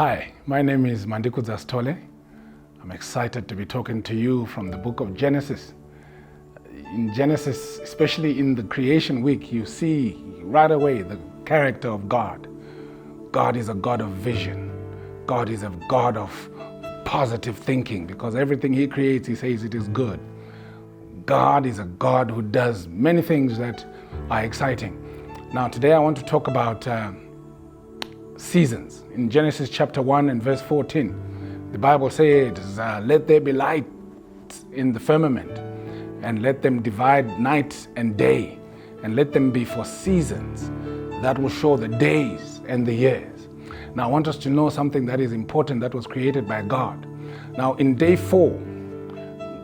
Hi, my name is Mandikudza Sithole. I'm excited to be talking to you from the book of Genesis. In Genesis, especially in the creation week, you see right away the character of God. God is a God of vision. God is a God of positive thinking, because everything He creates, He says it is good. God is a God who does many things that are exciting. Now, today I want to talk about seasons. In Genesis chapter 1 and verse 14, the Bible says, let there be light in the firmament, and let them divide night and day, and let them be for seasons that will show the days and the years. Now, I want us to know something that is important that was created by God. Now, in day 4,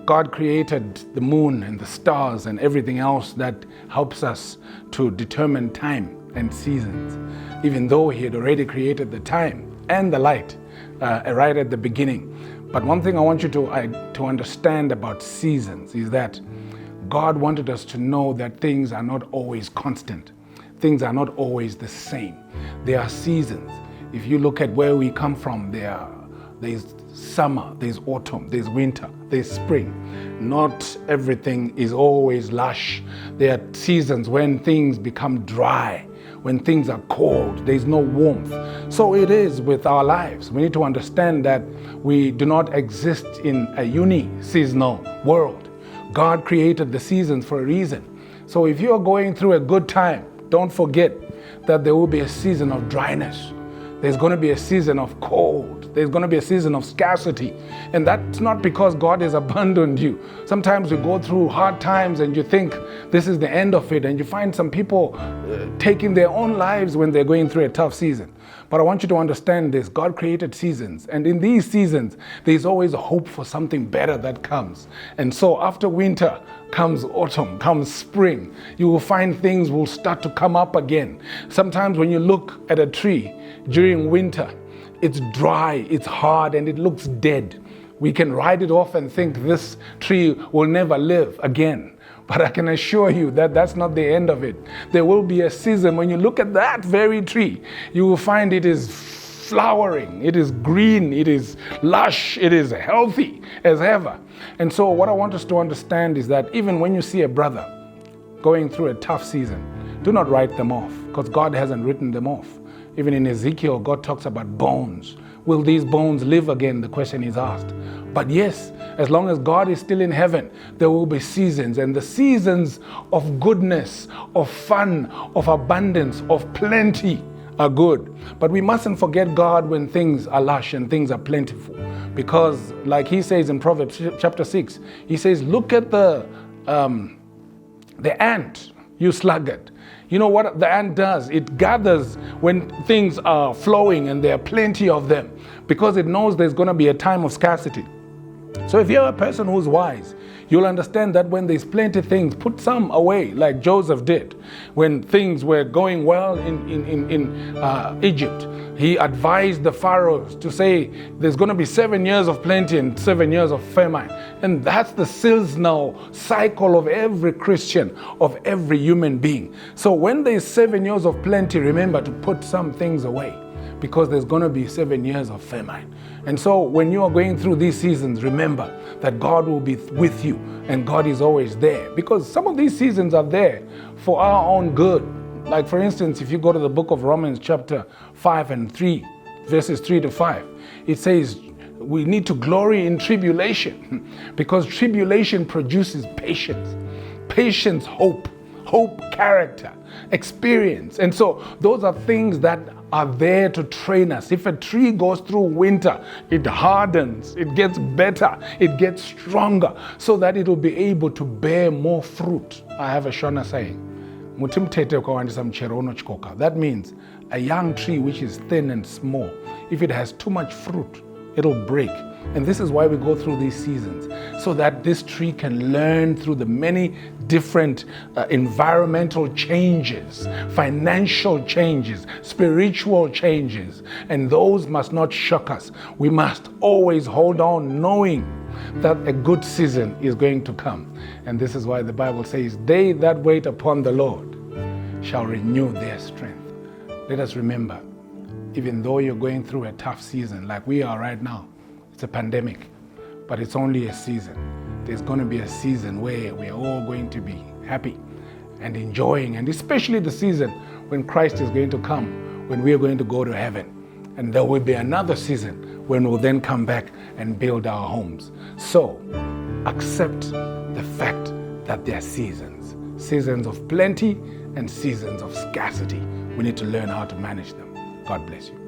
God created the moon and the stars and everything else that helps us to determine time and seasons, even though He had already created the time and the light right at the beginning. But one thing I want you to understand about seasons is that God wanted us to know that things are not always constant. Things are not always the same. There are seasons. If you look at where we come from, there's summer, there's autumn, there's winter, there's spring. Not everything is always lush. There are seasons when things become dry, when things are cold, there's no warmth. So it is with our lives. We need to understand that we do not exist in a uni-seasonal world. God created the seasons for a reason. So if you're going through a good time, don't forget that there will be a season of dryness. There's going to be a season of cold. There's going to be a season of scarcity. And that's not because God has abandoned you. Sometimes you go through hard times and you think this is the end of it. And you find some people taking their own lives when they're going through a tough season. But I want you to understand this. God created seasons. And in these seasons, there's always a hope for something better that comes. And so after winter comes autumn, comes spring. You will find things will start to come up again. Sometimes when you look at a tree during winter, it's dry, it's hard, and it looks dead. We can write it off and think this tree will never live again. But I can assure you that that's not the end of it. There will be a season when you look at that very tree, you will find it is flowering, it is green, it is lush, it is healthy as ever. And so what I want us to understand is that even when you see a brother going through a tough season, do not write them off, because God hasn't written them off. Even in Ezekiel, God talks about bones. Will these bones live again? The question is asked. But yes, as long as God is still in heaven, there will be seasons, and the seasons of goodness, of fun, of abundance, of plenty are good. But we mustn't forget God when things are lush and things are plentiful. Because like He says in Proverbs chapter 6, He says, look at the ant, you sluggard. You know what the ant does? It gathers when things are flowing and there are plenty of them, because it knows there's going to be a time of scarcity. So if you're a person who's wise, you'll understand that when there's plenty of things, put some away, like Joseph did. When things were going well in Egypt, he advised the pharaohs to say there's going to be 7 years of plenty and 7 years of famine. And that's the seasonal cycle of every Christian, of every human being. So when there's 7 years of plenty, remember to put some things away, because there's going to be 7 years of famine. And so when you are going through these seasons, remember that God will be with you, and God is always there, because some of these seasons are there for our own good. Like for instance, if you go to the book of Romans chapter 5 and 3, verses 3 to 5, it says we need to glory in tribulation, because tribulation produces patience. Patience, hope, character, experience. And so those are things that are there to train us. If a tree goes through winter, it hardens, it gets better, it gets stronger, so that it will be able to bear more fruit. I have a Shona saying, that means a young tree which is thin and small, if it has too much fruit, it'll break. And this is why we go through these seasons, so that this tree can learn through the many different environmental changes, financial changes, spiritual changes, and those must not shock us. We must always hold on knowing that a good season is going to come. And this is why the Bible says, they that wait upon the Lord shall renew their strength. Let us remember, even though you're going through a tough season like we are right now, it's a pandemic, but it's only a season. There's going to be a season where we're all going to be happy and enjoying, and especially the season when Christ is going to come, when we are going to go to heaven. And there will be another season when we'll then come back and build our homes. So accept the fact that there are seasons of plenty and seasons of scarcity. We need to learn how to manage them. God bless you.